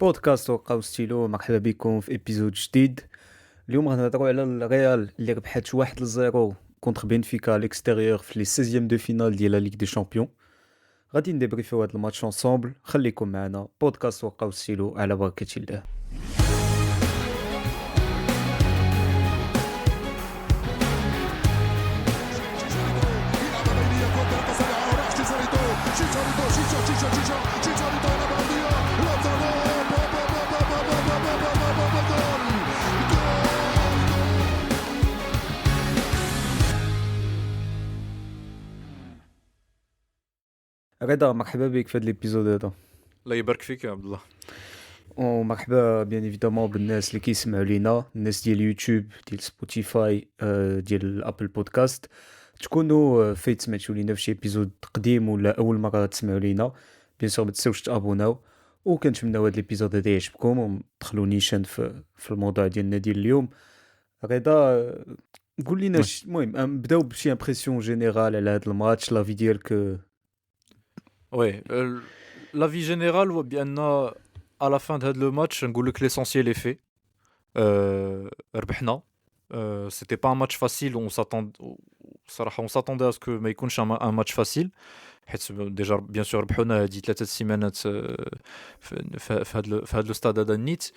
بودكاست وقع ستيلو، مرحبا بكم في ابيزود جديد. اليوم غنهضروا على الريال اللي ربحت 1-0 كونتر بنفيكا على الاكستيريور في لي 16 دو فينال ديال لا ليغ دي شامبيون. غادي ندبريفيو هذا الماتش انصامبل، خليكم معنا. بودكاست وقع ستيلو على بركة الله. رضا، مرحبا بك في هذا الابيزود هذا. الله يبارك فيك يا عبد الله. ومرحبا بيان ايفيدامون بالناس اللي كيسمعوا لينا، الناس ديال يوتيوب، ديال سبوتيفاي، ديال ابل بودكاست. تكونوا فايت سمعتوا لينا في شي ابيزود قديم ولا اول مره تسمعوا لينا، بيان سور ما تنساوش تابوناو. وكنتمناو هذا الابيزود هذا يعجبكم وندخلوا نيشان في الموضوع ديالنا ديال اليوم. رضا، قول لنا المهم نبداو بشي امبرسيون جينيرال على هذا الماتش، لا في ديالك. وي لافي جينيرال هو بان على لا فان de هذا لو ماتش نقول لك ليسونسيال اي في. ربحنا. سيتي با ان ماتش فاسيل، اون ساتوند صراحه اون ساتوندي اسكو ما يكونش ان ماتش فاسيل، حيت ديجا بيان سور ربحونا هذه 3 سيمانات في هذا لو ستاد هذا النيت.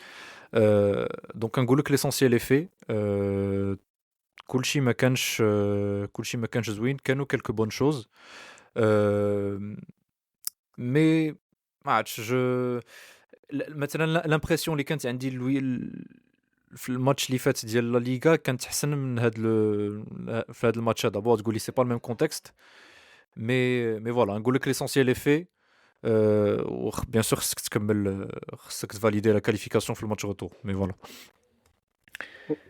دونك كنقول لك ليسونسيال اي في. كلشي ما كانش زوين، كانوا كلكو بون شوز. مي ما عرفتش مثلا لامبرسيون اللي كانت عندي في الماتش اللي فات ديال لا ليغا كانت احسن من في هذا الماتش هذا. بون تقول لي سي با الميم كونتكست، مي فوالا نقول لك ليسونسيال اي في. بيان سور خصك تكمل، خصك تفاليدي لا كاليفيكاسيون في الماتش روتور، مي فوالا.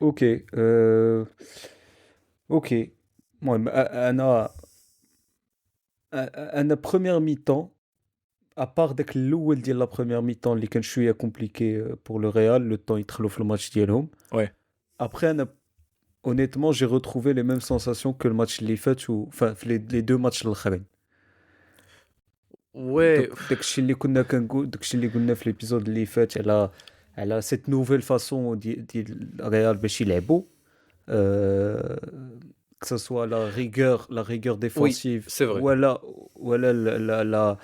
اوكي. اوكي. المهم انا بروميير ميتون، ابار داك الاول ديال لا بروميير ميتون اللي كان شويه كومبليكي بور لو ريال، لو طون يدخلوا في الماتش ديالهم. وي ابري انا honnêtement j'ai retrouvé les mêmes sensations que le match اللي فات enfin في les deux matchs الاخرين. وي داكشي اللي كنا كنقول، داكشي اللي قلنا في الابيزود اللي فات على سيت نوفيل فاسون ديال الريال باش يلعبوا، que ce soit la rigueur وي défensive سي فري. ولا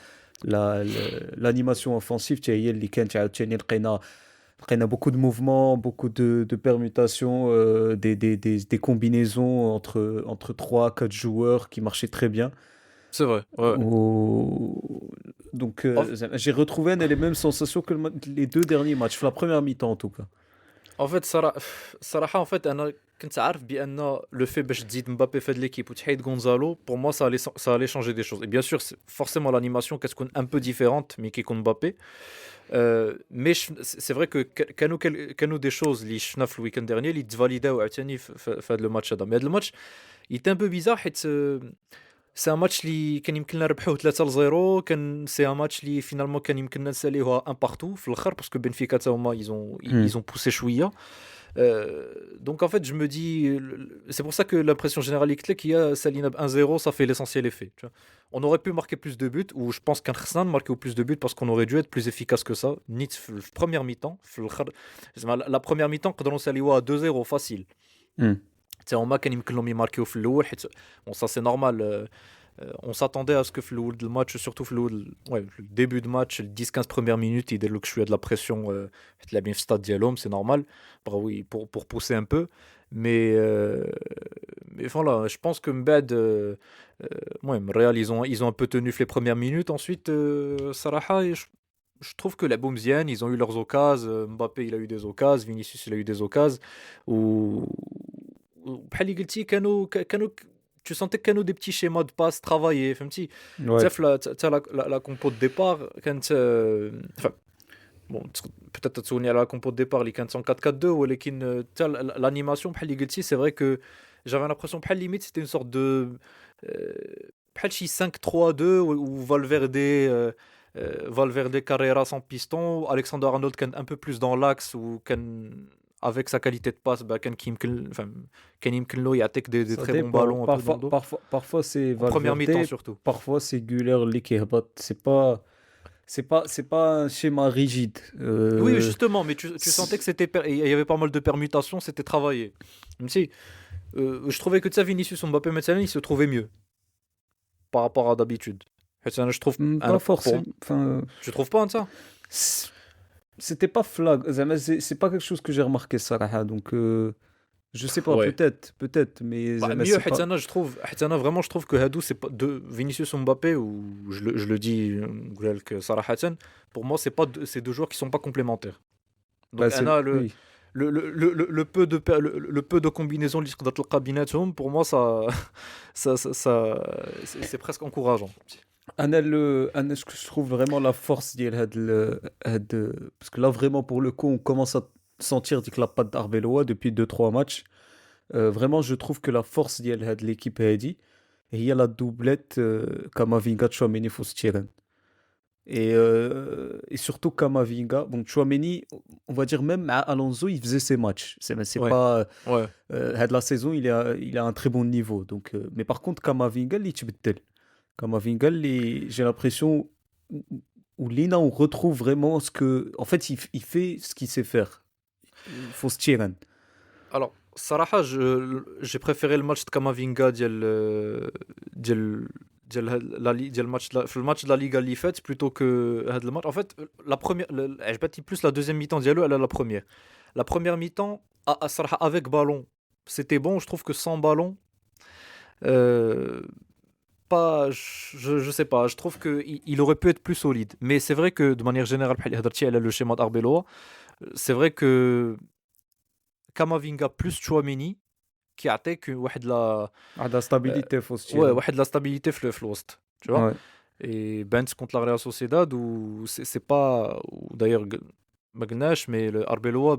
l'animation offensive حتى هي اللي كانت عاوتاني. لقينا beaucoup de mouvements, beaucoup de permutations, des combinaisons entre 3-4 joueurs qui marchaient très bien. سي فري. Donc j'ai retrouvé les mêmes sensations que les deux derniers matchs, la première mi-temps en tout cas. En fait صراحة en fait انا كنت عارف بان لو في باش تزيد مبابي في هاد ليكيب وتحيد غونزالو، pour moi ça allait changer des choses. Et bien sûr forcément l'animation كتكون un peu différente مي كيكون مبابي. مي سي فري كو كانوا دي شوز اللي شفنا في الويكاند ديرني اللي تفاليداو عاوتاني في هاد لو ماتش هذا. مي هاد الماتش يتا ان بو بيزار، حيت سي ان ماتش اللي كان يمكننا نربحوه 3-0. كان سي ان ماتش اللي فينالمون كان يمكننا نساليوها ان بارتو في الاخر، باسكو بنفيكا تا هما ils ont poussé شويه. Donc en fait je me dis, c'est pour ça que l'impression générale qu'il y a Salina 1-0, ça fait l'essentiel effet, tu vois. On aurait pu marquer plus de buts, ou je pense qu'un Khsnan marquait plus de buts parce qu'on aurait dû être plus efficace que ça. Ni première mi-temps, la première mi-temps quand on s'est à 2-0 facile. Tu sais, on m'a quand même que marqué au flow. Bon, ça c'est normal. On s'attendait à ce que le match, surtout le début de match, les 10-15 premières minutes, il y a de la pression. Il a bien fait stade dialogue, c'est normal. Oui, pour pousser un peu. Mais voilà, je pense que Mbed, Real, ils ont un peu tenu les premières minutes. Ensuite, Saraha, je trouve que les Boumziennes, ils ont eu leurs occasions. Mbappé, il a eu des occasions. Vinicius, il a eu des occasions. بحال اللي قلتي كانوا tu sentais كانوا des petits schémas de passe travaillés، فهمتي. حتى لا كومبو دو ديبار كانت بون peut-être تسولني على لا كومبو دو ديبار اللي كانت 4-4-2، ولكن حتى l'animation بحال اللي قلتي. c'est vrai que j'avais l'impression بحال limite c'était une sorte de بحال شي 5-3-2 ou Valverde Carrera sans piston. Alexander Arnold كان un peu plus dans l'axe ou كان avec sa qualité de passe, كان يمكن له يعطيك des très bons ballons. Parfois c'est Valverde, première mi-temps surtout. parfois c'est Güler اللي كيهبط. C'est pas c'est pas un schéma rigide. Oui, justement, mais tu sentais que il y avait pas mal de permutations, c'était travaillé. Même si je trouvais que ça, Vinicius Mbappé maintenant, il se trouvait mieux par rapport à d'habitude. Je trouve, Pas forcément. Enfin, tu trouves pas ça? c- c'était pas flag. Zama, c'est pas quelque chose que j'ai remarqué ça. Donc, je sais pas, Ouais. peut-être, mais Bah, zama, mieux, c'est pas. vraiment, je trouve que Hadou, c'est pas de Vinicius Mbappé, ou je le dis, que Sarahatan, pour moi, c'est deux joueurs qui sont pas complémentaires. Bah, Donc, Anna, oui. le peu de combinaisons اللي تقدر تلقى بيناتهم, pour moi, c'est presque encourageant. Ce que je trouve vraiment la force parce que là vraiment pour le coup on commence à sentir que la patte d'Arbeloa depuis deux trois matchs. Vraiment je trouve que la force de l'équipe هادي هي la doublette Kamavinga Tchouaméni Fostieren. Et surtout Kamavinga, bon Tchouaméni, on va dire même à Alonso il faisait ses matchs. C'est Ouais, pas ouais. la saison il a un très bon niveau. Donc mais par contre Kamavinga il تبدل. Kamavinga, j'ai l'impression où Lina, on retrouve vraiment ce que. En fait, il fait ce qu'il sait faire. Il faut se tirer. Alors, Sarah, j'ai préféré le match de Kamavinga le match de la Liga اللي فات plutôt que هذا le match. En fait, la première, je bâtis plus la deuxième mi-temps diallo, elle a la première. La première mi-temps, Sarah avec ballon, c'était bon. Je trouve que sans ballon, euh, je sais pas. Je trouve que il aurait pu être plus solide. Mais c'est vrai que de manière générale, بحال اللي هضرتي على le schéma d'Arbeloa, c'est vrai que Kamavinga plus Chouameni كيعطيك واحد لا La stabilité, faut se ouais, tirer. واحد la stabilité في الوسط, tu vois. Ouais. Et Benz contre la Real Sociedad, où c'est pas, ou d'ailleurs ما قلناش, mais le Arbeloa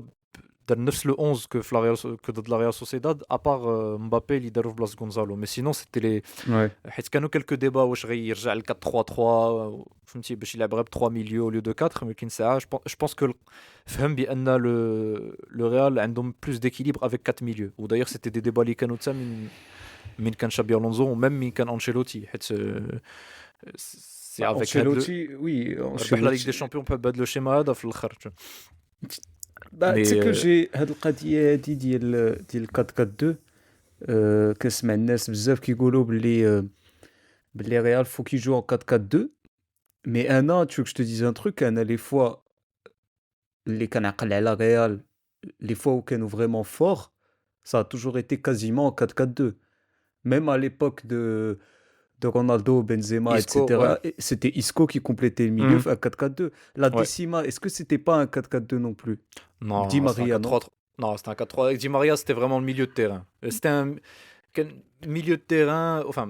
دار نفس le 11 que ضد la Real Sociedad, à part Mbappé اللي دارو في بلاصة Gonzalo. Mais sinon c'était les, Ouais. حيت كانوا quelques débats واش غيرجع ل 4-3-3 فهمتي باش يلعب غير ب 3 milieux au lieu de 4, mais كاين ساعه je pense que فهم بان le Real عندهم plus d'équilibre avec 4 milieux. Ou d'ailleurs c'était des débats اللي كانوا حتى من كان شابي الونزو وميم من كان انشيلوتي, حيت c'est Bah, avec هاد Ancelotti, oui, ربح لا Ligue des Ancelotti. Champions بهذا le schéma هذا في الاخر. Bah, tu Mais sais que j'ai هاد القضية هادي ديال 4-4-2 كنسمع الناس بزاف كيقولوا باللي Real faut qu'il joue en 4-4-2. Mais Anna, tu veux que je te dise un truc, Anna, les fois اللي كنعقل على Real, les fois où كانوا vraiment forts, ça a toujours été quasiment en 4-4-2. Même à l'époque de Ronaldo, Benzema, Isco, ouais. etc., c'était Isco qui complétait le milieu à 4-4-2. La Ouais. Decima, est-ce que c'était pas un 4-4-2 non plus? Non, Di c'était un Maria, non? 4-3. Non, c'était un 4-3. Avec Di Maria, c'était vraiment le milieu de terrain. C'était un milieu de terrain. Enfin,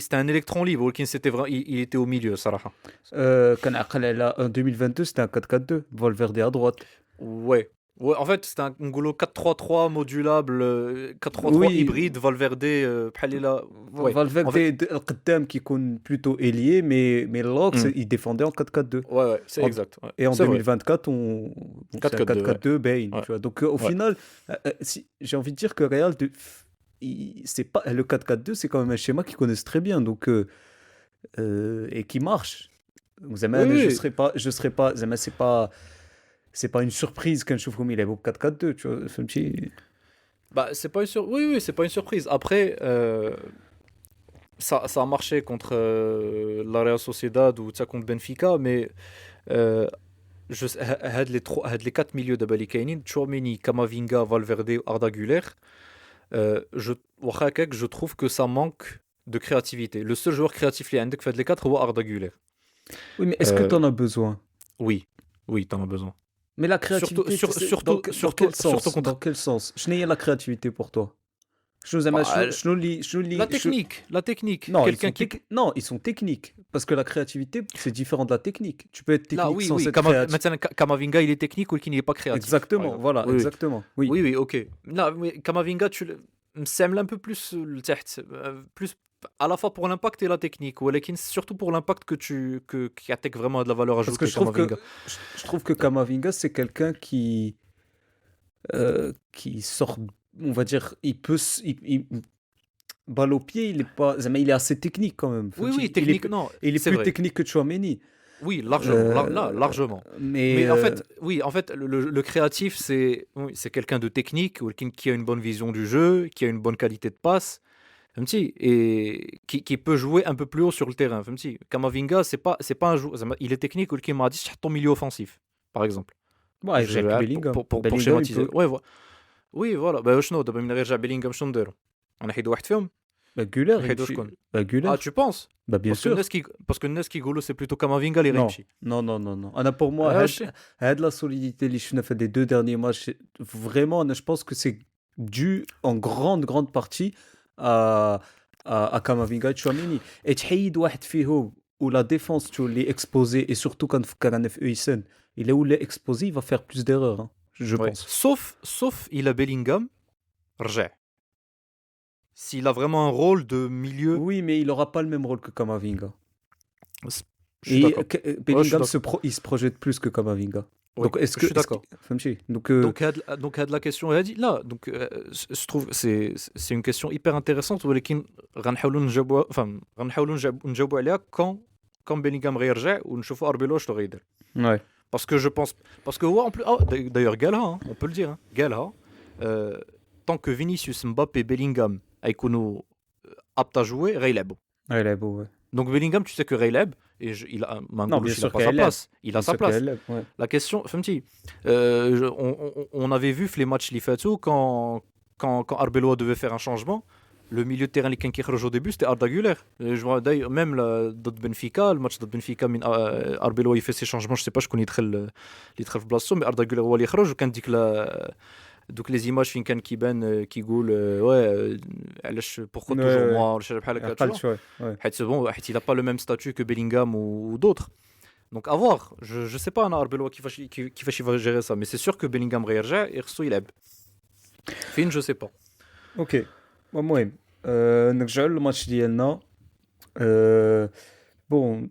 c'était un électron libre. Walkin, il était au milieu, Sarah. كنعقل على en 2022, c'était un 4-4-2. Valverde à droite. Ouais. Ouais, en fait, c'était un Ngolo 4-3-3 modulable, 4-3-3 Oui, hybride, Valverde, بحال إلا- ouais. En Valverde fait, القدام qui يكون plutôt ailier, mais Locke, Hmm. il défendait en 4-4-2. ouais, c'est En- exact. Ouais. Et en C'est vrai. 2024, c'est un 4-4-2, 4-4-2 Bane, ouais. tu vois. Donc au Ouais. final, j'ai envie de dire que Real, c'est pas, le 4-4-2, c'est quand même un schéma qu'ils connaissent très bien, donc, et qui marche. Donc, Zama, Oui, je serais pas, Zama, c'est pas une surprise quand je trouve qu'il est au 4-4-2, tu vois. C'est un petit... bah, c'est pas oui, c'est pas une surprise. Après, ça a marché contre la Real Sociedad ou ça contre Benfica, mais هاد les quatre milieux de Balikainin, Tchouameni, Kamavinga, Valverde, Arda Güler, واخا هكاك, je trouve que ça manque de créativité. Le seul joueur créatif اللي عندك في هاد les quatre هو Arda Güler. Oui, mais est-ce que tu en as besoin? Oui, t'en as besoin. Mais la créativité, Surtout contre. dans quel sens? Je n'ai la créativité pour toi. Bah, Je la technique. Non, Quelqu'un qui. non, ils sont techniques. Parce que la créativité, c'est différent de la technique. Tu peux être Là, technique oui, sans oui. être créatif. Maintenant, Kamavinga, il est technique ou qu'il n'est pas créatif. par Exactement, exemple. voilà, Oui, oui. exactement. Oui. Oui, ok. Non, mais Kamavinga, me semble un peu plus لتحت, plus à la fois pour l'impact et la technique, ou surtout pour l'impact qui attaque vraiment de la valeur Parce ajoutée. que Kamavinga. je trouve que Kamavinga, c'est quelqu'un qui sort, on va dire, balle au pied, il est pas, mais il est assez technique quand même. Oui, technique, non. Il est c'est plus vrai. technique que Tchouaméni. Oui, largement, là, largement. Mais Mais en fait, oui, en fait, le créatif, oui, c'est quelqu'un de technique ou qui a une bonne vision du jeu, qui a une bonne qualité de passe, فهمتي, et qui peut jouer un peu plus haut sur le terrain. فهمتي. Kamavinga, c'est pas un joueur, il est technique ou qui m'a dit je milieu offensif, par exemple. ouais, Jack Bellingham. Pour Bellingham, il schématiser. peut. Ouais, oui, voilà. Ben, شنو دابا من غير جا بيلينغهام شنو نديرو؟ غنحيدو واحد فيهم؟ Bah, Güler, نحيدو شكون؟ Güler. Ah, tu penses? Bah, bien sûr. Parce que الناس كيقولوا c'est plutôt Kamavinga اللي Non, غيمشي. non. Anna, pour moi, Ah, je sais. la solidité اللي fait des 2 derniers matchs, vraiment, Anna, je pense que c'est dû en grande partie à Kamavinga et Tchouaméni. Et تحيد واحد فيهم où la défense tu l'es exposé et surtout quand كنفكر في Eisen, il est où l'est exposé, il va faire plus d'erreurs, hein, je Ouais. pense. Sauf il a Bellingham, رجع. S'il a vraiment un rôle de milieu, Oui, mais il aura pas le même rôle que Kamavinga. je suis Et d'accord. Bellingham il se projette plus que Kamavinga. Oui, Donc est-ce je que suis d'accord. فهمتي donc Donc la question elle a dit là, donc je trouve c'est une question hyper intéressante ولكن غنحاولوا نجاوبوا نجاوبوا عليها quand Bellingham غيرجع ونشوفوا Arbeloa واش غيدير. ouais. Parce que en plus d'ailleurs Gala, hein, on peut le dire, hein, Gala, tant que Vinicius, Mbappé, Bellingham يكونوا aptes à jouer, غيلعبوا. Ouais, il est beau, ouais. Donc Bellingham, tu sais que غيلعب et il a Non, Mangoulouche, bien il a sûr pas sa qu'elle place, il a Bien sa sûr place. qu'elle lève, ouais. La question, فهمتي, on avait vu les matchs اللي فاتوا quand Arbeloa devait faire un changement, le milieu de terrain اللي كان كيخرج au début c'était Arda Güler. Je vois d'ailleurs même ضد Benfica, le match ضد Benfica من Arbeloa il fait ses changements, je sais pas شكون يدخل في بلاصتو, mais Arda Güler هو اللي يخرج وكان ديك دوك لي زيماج فين كان كيبان كيقول ouais علاش pourquoi toujours moi ولا شي حاجه بحال هكا, tu Pas le vois. choix, ouais. حيت il a pas le même statut que Bellingham ou d'autres. Donc à voir, je sais pas انا Arbeloa كيفاش va gérer ça, mais c'est sûr que Bellingham غيرجع يخصو يلعب. فين je sais pas. اوكي, المهم نرجعوا للماتش ديالنا. بون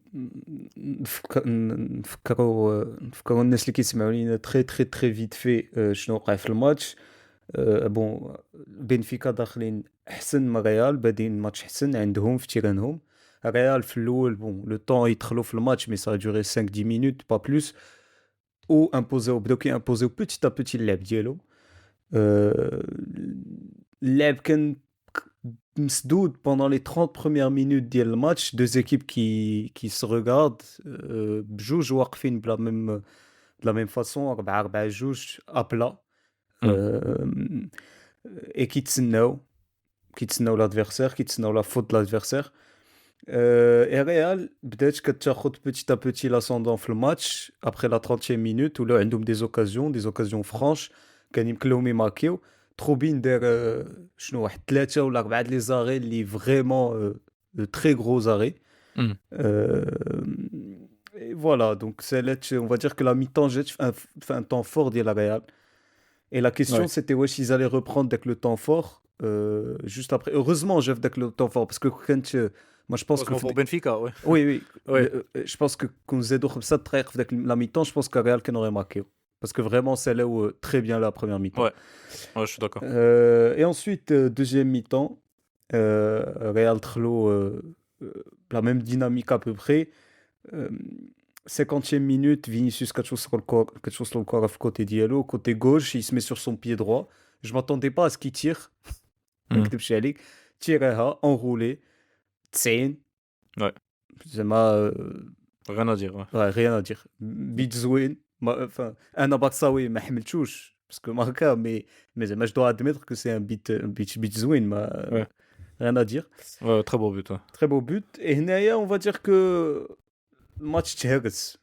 نفكروا الناس اللي كيسمعوا لينا تري فيت في شنو وقع في الماتش. بون بنفيكا داخلين احسن من ريال, بادين الماتش حسن عندهم في تيرانهم. ريال في الاول بون لو طون يدخلوا في الماتش مي سا دوري 5 10 minutes با بلوس, او امبوزيو بداو كيامبوزيو بوتيت ا بوتي اللعب ديالهم. اللعب كان مسدود pendant les 30 premières minutes ديال الماتش, deux équipes qui se regardent بجوج واقفين de la même façon 4-4-2 à plat, et كيتسناو l'adversaire, كيتسناو la faute de l'adversaire. Et Real بدات كتاخد petit à petit l'ascendant في الماتش après la 30e minute ولاو عندهم des occasions franches كان يمكن لهم يماركيو. تروبين دار شنو واحد 3 ولا 4 لي زاري اللي فريمون تري غرو زاري. Et voilà, donc on va dire que la mi-temps جات في un temps fort de la Real. Et la question Ouais. c'était wesh ils allaient reprendre dès que le temps fort juste après. Heureusement j'ai dès que le temps fort parce que quand moi je pense que Pour Benfica, ouais. oui Ouais. je pense que quand زادوا 5 دقائق في la mi-temps, je pense que Real كان aurait marqué parce que vraiment c'est là où très bien la première mi-temps. Ouais. Ouais, je suis d'accord. Et ensuite, deuxième mi-temps, Real Trello, la même dynamique à peu près. 50e minute, Vinicius quelque chose sur le corps côté Diallo, côté gauche, il se met sur son pied droit. Je m'attendais pas à ce qu'il tire. Tireha, enroulé, tsein. Ouais. Rien à dire. Ouais. Ouais, rien à dire. Bitzouin. Enfin, un Abaksaoui, ما حملتوش parce que marca, mais je dois admettre que c'est un beat zwin, Ouais. rien à dire. Ouais, très beau but. Ouais. Très beau but. Et هنايا on va dire que le match تهرس.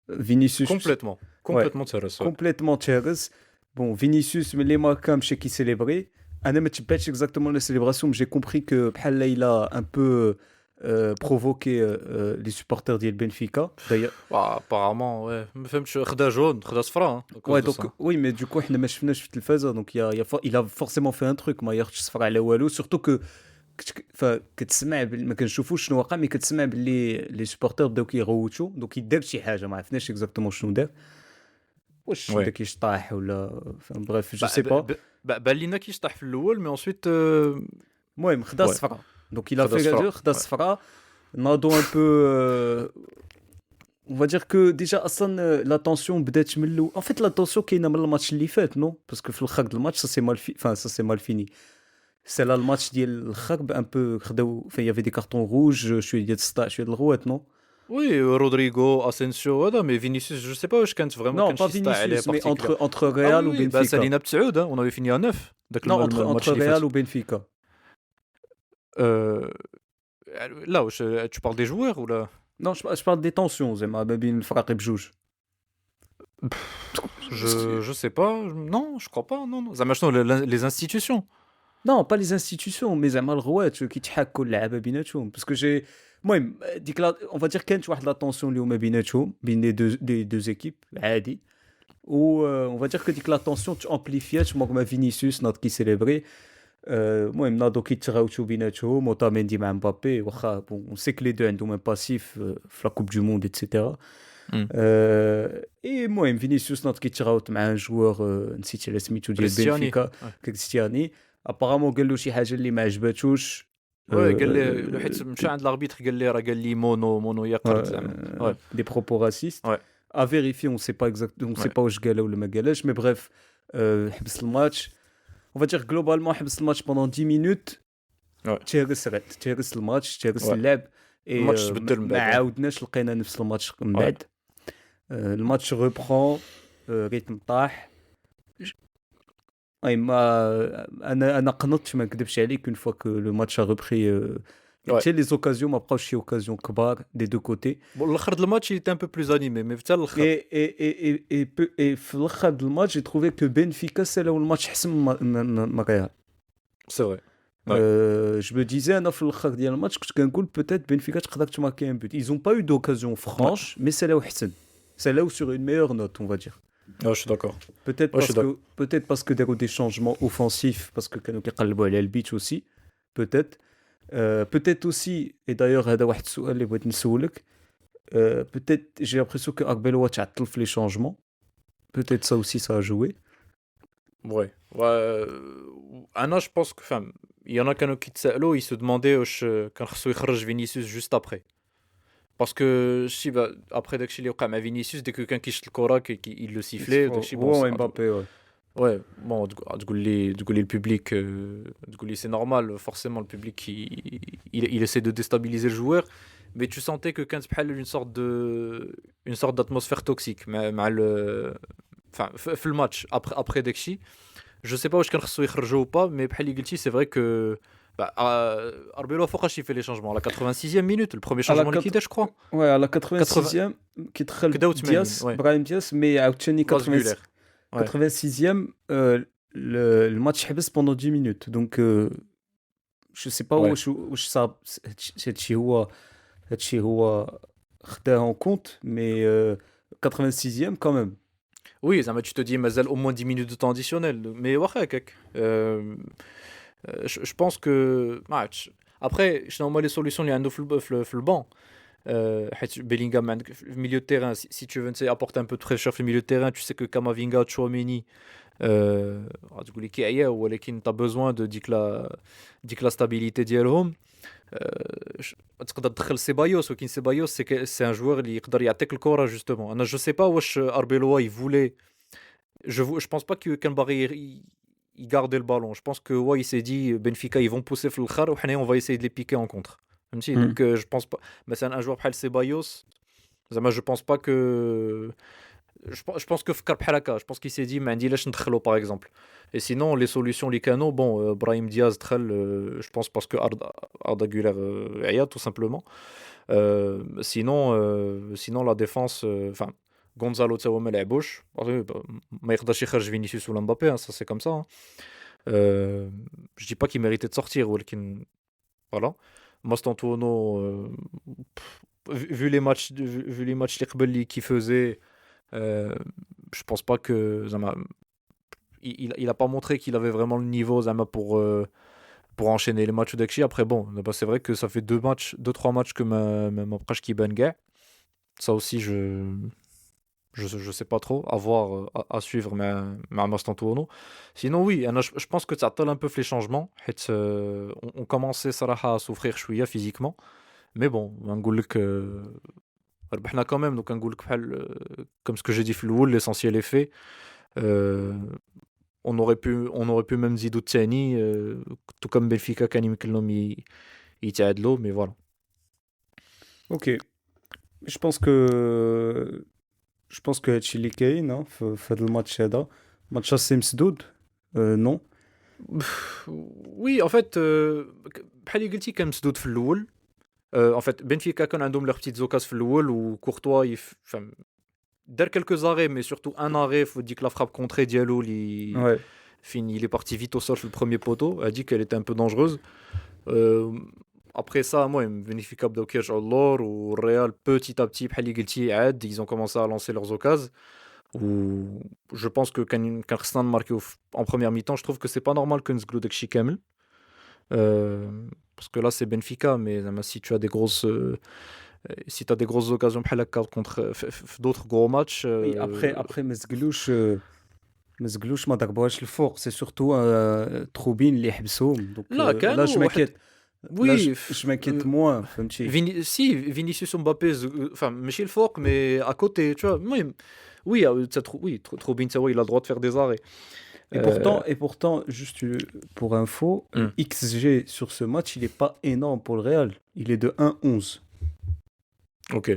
Vinicius Complètement تهرس. Ouais. complètement تهرس. Bon, Vinicius mais les marquants chez qui célébrer. انا ما تبعتش exactement la célébration, mais j'ai compris que بحال il a un peu provoqué les supporters de Benfica d'ailleurs. Apparemment, ouais. ما فهمتش خدا جون خدا صفراء. Ouais, donc oui, mais du coup احنا ما شفناش في التلفازه, donc il a forcément fait un truc ما ياخدش صفراء على والو, surtout que كتسمع ما كنشوفوش شنو وقع, مي كتسمع باللي لي سوبورتر بداو كيغوتوا, دونك يدار شي حاجه ما عرفناش اكزاكتومون شنو دار, واش بدا كيشطاح ولا بريف جو سي با. بان لينا كيشطح في الاول مي انسويت المهم خدا الصفراء, دونك il a fait خدا الصفراء. ناضو un peu on va dire que déjà اصلا la tension بدات من الاول. En fait la tension كاينه من الماتش اللي فات نو باسكو في الاخر د الماتش ça s'est mal enfin ça s'est mal fini. C'est là le match ديال الاخر un peu خداو il y avait des cartons rouges شويه ديال السطاع شويه د الغوات نو. Oui, Rodrigo, Asensio, هذا mais Vinicius, je sais pas واش كانت vraiment Non, كان pas شي ستاع عليه Vinicius, mais particulier. entre Ah Real oui, ou oui, bah Benfica. سالينا بتسعود, hein, on avait fini à 9 داك Non, الماتش entre اللي Real فات. ou Benfica. Euh, là, tu parles des joueurs ou là? Non, je parle des tensions زعما ما بين الفرق بجوج. Je sais pas, non, je crois pas, non, non. زعما شنو les institutions. Non, pas les institutions, mais زعما الغوات كيتحاكوا اللعابه بيناتهم باسكو جي المهم ديك on va dire كانت واحد لا tension اللي هما بيناتهم بين les deux équipes عادي. و on va dire que ديك لا tension تامبليفيات مع فينيسيوس ناض كي سيليبري. المهم ناضو كيتغاوتوا بيناتهم وتاميندي مع مبابي واخا بون on sait que les deux عندهم un passif في لا كوب دو موند etc. اي المهم فينيسيوس ناض كيتغاوت مع ان جوار نسيت على سميتو ديال كريستياني. بنفيكا كريستياني ابارامون قال له شي حاجه اللي ما عجباتوش. Ouais, قال لي حيت مشى عند الاربيتر قال لي راه قال لي مونو يقرد زعما. des propos racistes. Ouais. À vérifier, on sait pas exactement, on sait pas واش قالها ولا ما قالهاش, mais bref, حبس الماتش. On va dire globalement حبس الماتش pendant 10 minutes. تهرس الماتش تهرس اللعب. الماتش تبدل من ما بعد. عاودناش لقينا نفس الماتش من بعد. الماتش reprend, ريتم طاح. اي ما انا قنطت ما نكذبش عليك اون فوا كو لو ماتش ا ريبري. حتى لي زوكازيون ما بقاوش شي اوكازيون كبار دي دو كوتي. بون الاخر د الماتش était un peu plus animé mais حتى الاخر. اي في الاخر د الماتش جي تروفي كو بنفيكا سالاو الماتش احسن من ريال. سي فري. جو مو ديزي انا في الاخر ديال الماتش كنت كنقول بوتيت بنفيكا تقدر تماركي ان بوت. ايزون با يو دوكازيون فرانش مي سالاو احسن. سالاو sur une meilleure note on va dire. Je suis d'accord. Peut-être parce que داروا des changements offensifs parce que كانوا كيقلبوا على البيت aussi peut-être. Peut-être aussi et d'ailleurs هذا واحد السؤال اللي بغيت نسولك. Peut-être j'ai l'impression que Arbeloa تعطل في les changements. Peut-être ça aussi ça a joué. Ouais. انا je pense que enfin il y en a كانوا كيتسالوا ils se demandaient واش كان خصو يخرج فينيسيوس juste après. Parce que si bah après داكشي اللي وقع مع فينيسيوس ديك كان كيشد الكره il le sifflait داكشي هو مبابي. Ouais, bon, تقول لي le public, تقول لي c'est normal, forcément le public il essaie de déstabiliser le joueur, mais tu sentais que كانت بحال une sorte d'atmosphère toxique مع enfin في الماتش après داكشي. Je sais pas واش كان خصو يخرجوا ou pas, mais بحال اللي قلتي c'est vrai que Arbeloa فوقاش يفي les changements à la 86e minute, le premier changement اللي كيدار je crois. Ouais, à la 86e كيدخل دياس برايم دياس مي عاوتاني 86e le match حبس pendant 10 minutes donc je sais pas واش صاب هادشي هو خداه en compte mais 86e quand même. Oui, زعما tu te dis مازال au moins 10 minutes de temps additionnel, mais واخا هكاك. Je pense que match. Après, شنو هما les solutions اللي عنده في البان. حيت بيلينغهام عندك في milieu de terrain, si tu veux apporter un peu de fraîcheur في milieu de terrain, tu sais que Camavinga, Tchouaméni تقول لي كيعياو ولكن tu as besoin de ديك لا stabilité ديالهم. تقدر تدخل سيبايوس ولكن سيبايوس سي ان joueur اللي يقدر يعطيك الكره justement. انا جو سي با واش Arbeloa il voulait je pense pas que Canberra il gardait le ballon. Je pense que il s'est dit Benfica ils vont pousser في الاخر وحنا on va essayer de les piquer en contre. فهمتي donc je pense pas مثلا un joueur بحال سيبايوس زعما je pense pas que je pense que فكر بحال هكا. Je pense qu'il s'est dit ما عنديلاش ندخلو par exemple. Et sinon les solutions اللي كانوا bon Brahim Diaz دخل je pense parce que Arda Güler عيا tout simplement. Sinon la défense enfin Gonzalo تا هو ما لعبوش ما يقدرش يخرج فينيسيوس ولا مبابي, ça c'est comme ça, hein. Je dis pas qu'il méritait de sortir ولكن voilà. Mastantuono vu les matchs اللي قبل اللي qui faisait je pense pas que زعما il a pas montré qu'il avait vraiment le niveau زعما pour enchaîner les matchs داكشي. Après bon c'est vrai que ça fait 2-3 matchs que ما بقاش كيبان كاع. Ça aussi je sais pas trop à voir à suivre مع Mastantuono. Sinon oui je pense que ça تعطل un peu les changements حيت on commençait صراحة à souffrir شوية physiquement, mais bon نقول لك ربحنا quand même. Donc كنقول لك بحال comme ce que j'ai dit في الأول, l'essentiel est fait. Euh, on aurait pu même نزيدو الثاني, tout comme Benfica كان يمكن لهم يتعادلوا, mais voilà. Ok. Je pense que هادشي اللي كاين في هذا الماتش هذا. ماتش assez مسدود. Non. Oui, en fait, بحال اللي قلتي كان مسدود في الأول. En fait, Benfica كان عندهم leurs petites occasions في الأول, و Courtois enfin, دار quelques arrêts, mais surtout un arrêt, faut dire que la frappe contrée Diallo, Ouais. il est parti vite au sol sur le premier poteau, a dit qu'elle était un peu dangereuse. Euh, Après ça, moi, Benfica بداو كيرجعوا اللور, و Real petit à petit بحال اللي قلتي عاد ils ont commencé à lancer leurs occasions. Ou je pense que كان خصنا نماركيو en première mi-temps. Je trouve que c'est pas normal que نزقلو داكشي كامل. Parce que là c'est Benfica, mais زعما si tu as des grosses si tu as des grosses occasions بحال هكا contre d'autres gros matchs. Oui, après ما زقلوش ما ضربوهاش الفوق. سي سورتو تروبين اللي حبسوهم. دونك لا لا كانوا جو واحد. مانكيت. لا Oui, جو مانكيت موان فهمتي. Si Vinicius Mbappé, enfin ماشي الفوق mais à côté, tu vois. المهم oui, oui, Robin, ça, ouais, il a le droit de faire des arrêts. Et pourtant, juste pour info, Hmm. XG sur ce match, il est pas énorme pour le Real. Il est de 1,11. Ok.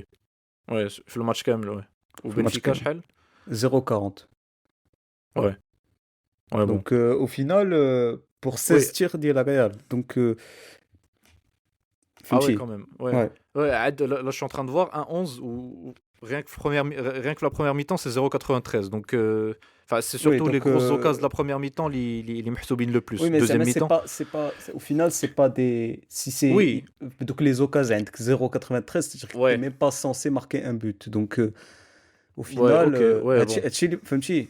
Ouais, في الماتش كامل, ouais. Ou في الماتش Benfica كامل. شحال. 0,40. Ouais. Ouais, bon. Donc au final, pour 16 Oui. tirs ديال Real. Donc Ah ouais, فهمتي. quand même. Ouais. Ouais. Ouais, là, je suis en train de voir un 11 où rien que la première mi-temps, c'est 0,93. Donc, enfin, c'est Oui, surtout les donc grosses occasions de la première mi-temps, les محسوبين le plus. oui, mais Deuxième c'est mi-temps. au final, c'est pas des. Si c'est. Oui. Donc les occasions, عندك 0,93, c'est-à-dire que Ouais. t'es même pas censé marquer un but. Donc au Ouais, final, ok, ouais, bon. فهمتي.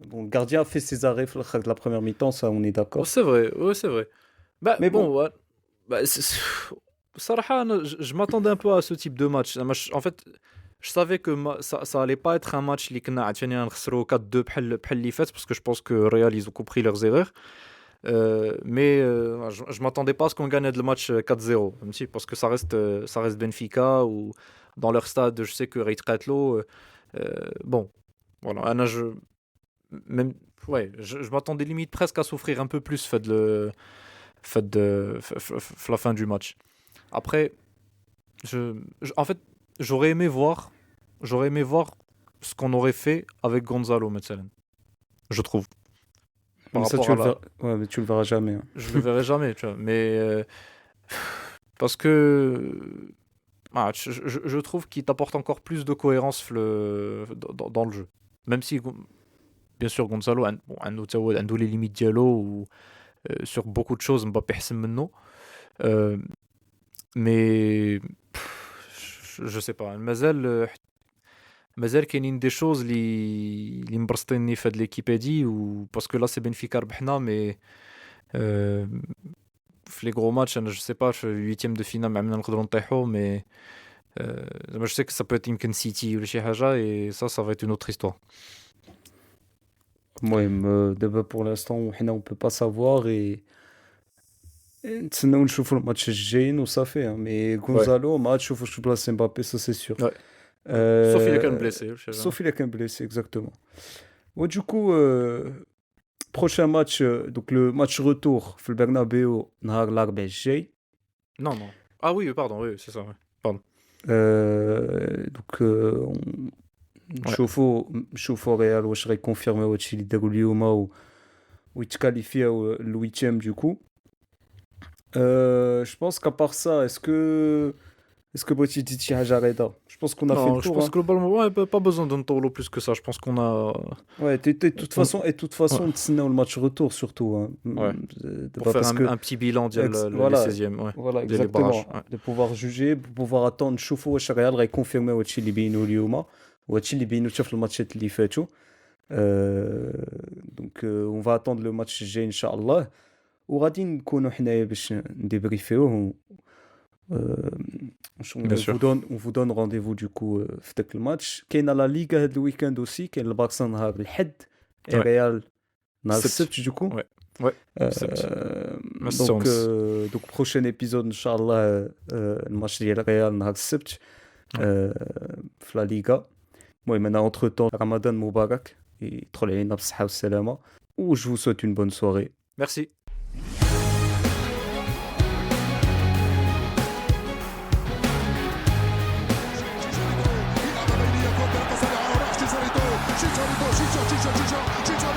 Bon, le gardien a fait ses arrêts de la première mi-temps, ça on est Oh, d'accord. c'est vrai, ouais, c'est vrai. Bah, Mais bon, bon. ouais. Bah, صراحة, je m'attendais un peu à ce type de match. En fait, je savais que ça allait pas être un match اللي كنا عاد نخسروا 4-2 بحال اللي فات, parce que je pense que Real, ils ont compris leurs erreurs. Mais je m'attendais pas à ce qu'on gagne le match 4-0, فهمتي, parce que ça reste Benfica, ou dans leur stade, je sais que Reitratlo, bon, voilà, même, ouais, je m'attendais limite presque à souffrir un peu plus la fin du match. Après, en fait, j'aurais aimé voir ce qu'on aurait fait avec Gonzalo مثلا, je trouve. Par Mais ça, rapport à la... ouais, mais tu le verras jamais. Je le verrai jamais, tu vois. Mais parce que je trouve qu'il t'apporte encore plus de cohérence dans le jeu. Même si, bien sûr, Gonzalo a les limites diallo, ou sur beaucoup de choses, Mbappé حسن منه. Mais je sais pas. مازال كاينين des choses اللي مبرسطيني في هاد ليكيب هادي, ou parce que là c'est Benfica ربحنا, mais في les gros matchs, je sais pas, في huitième de finale ما عملنا نقدروا نطيحوا, mais je sais que ça peut être يمكن City ولا شي حاجة, et ça va être une autre histoire. المهم دابا pour l'instant حنا on peut pas savoir et نتسناو نشوفوا الماتش الجايين وصافي. مي غونزالو ما تشوفوش بلاصه مبابي, ça c'est sûr. Ouais. Sauf il est quand même blessé. Sauf il est quand même blessé, exactement. Ouais, du coup, prochain match, donc le match retour, في البرنابيو نهار الأربعاء الجاي. Non. Ah oui, pardon, oui, c'est ça. Ouais. Pardon. Donc نشوفوا ريال واش غيكونفيرميو هادشي اللي داروا اليوم ويتكاليفياو الويتيام du coup. Je pense qu'à part ça, est-ce que Botti dit شي حاجة رضا? Je pense qu'on a fait Non, le je tour. pense globalement, ouais, pas besoin d'un tolo plus que ça. Je pense qu'on a. Ouais, de toute façon, نتسناو le match retour surtout. Ouais. Pour faire un petit bilan de les 16e. Ouais. Voilà, ديال les exactement. barrages, ouais. De pouvoir juger, de pouvoir attendre نشوفوا واش الريال غيكونفيرمي هادشي اللي بينوا اليوم وهادشي اللي بينوا حتى في الماتشات اللي فاتوا. Donc on va attendre le match الجاي ان شاء الله, وغادي نكونوا حنايا باش نديبريفيوه. On vous donne rendez-vous du coup في داك الماتش. كاينه لا ليغا هاد الويكاند اوسي, كاين البارسا نهار الحد, ريال نهار السبت du coup. Ouais. Donc prochain épisode ان شاء الله, الماتش ديال ريال نهار السبت. Ouais. في لا ليغا. المهم انا entre temps رمضان مبارك يدخل علينا بالصحة والسلامة و je vous souhaite une bonne soirée. Merci. يلعب بينية كرة سريعة على راس شيشاريتو